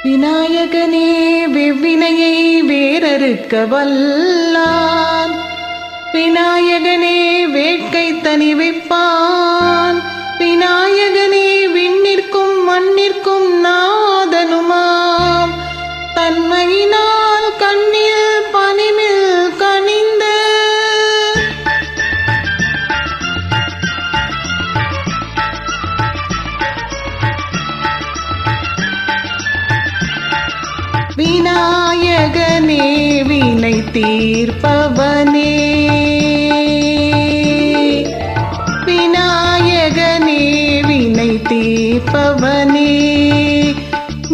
விநாயகனே வெவ்வினையை வேறறுக்க வல்லான், விநாயகனே வேட்கை தணிவிப்பான், விநாயகனே விண்ணிற்கும் மண்ணிற்கும் நாதனுமாம், தன்மையினால் கண்ணில் பனிமில் கனிந்த விநாயகனே வினை தீர்ப்பவனே, விநாயகனே வினை தீர்ப்பவனே,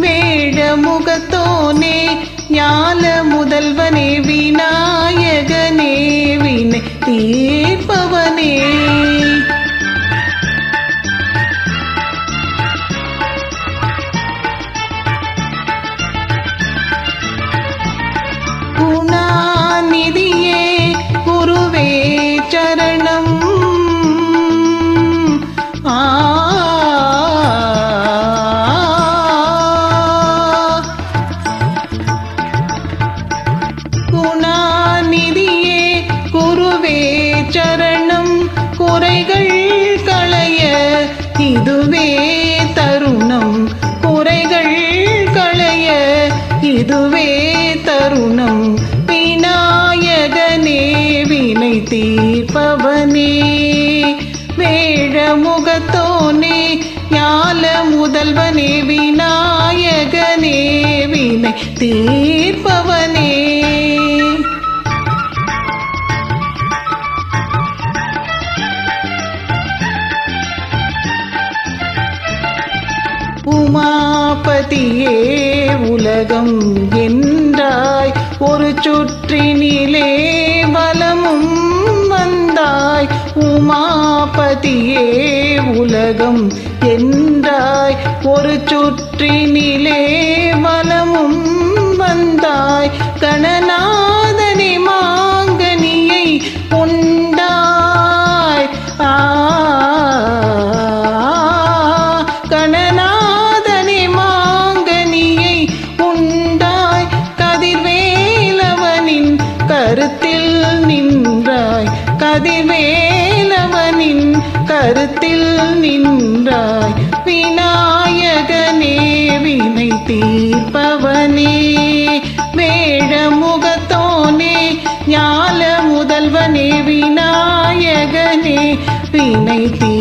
வேழமுகத்தோனே ஞால முதல்வனே, விநாயகனே வினை தீர்ப்பவனே. குணாநிதியே குருவே சரணம், குணாநிதியே குருவே சரணம், குறைகள் களைய இதுவே தருணம், குறைகள் களைய இதுவே தருணம், விநாயகனே வினை தீர்ப்பவனே, வேழமுகத்தோனே ஞால முதல்வனே, விநாயகனே வினை தீர்ப்பவனே. உமாபதியே உலகம் என்றாய், ஒரு சுற்றினிலே வலமும் வந்தாய், உமாபதியே உலகம் என்றாய், ஒரு சுற்றினிலே வலமும் வந்தாய், கணநாதனே மாங்கனியை உண்டாய், கணநாதனே மாங்கனியை உண்டாய், கதிர்வேலவனின் கருத்தில் நின்றாய், கதிர்வேலவனின் கருத்தில் நின்றாய், விநாயகனே வினை தீர்ப்பவனே, வேழமுகத்தோனே ஞால முதல்வனே, விநாயகனே வினை தீர்ப்பவனே.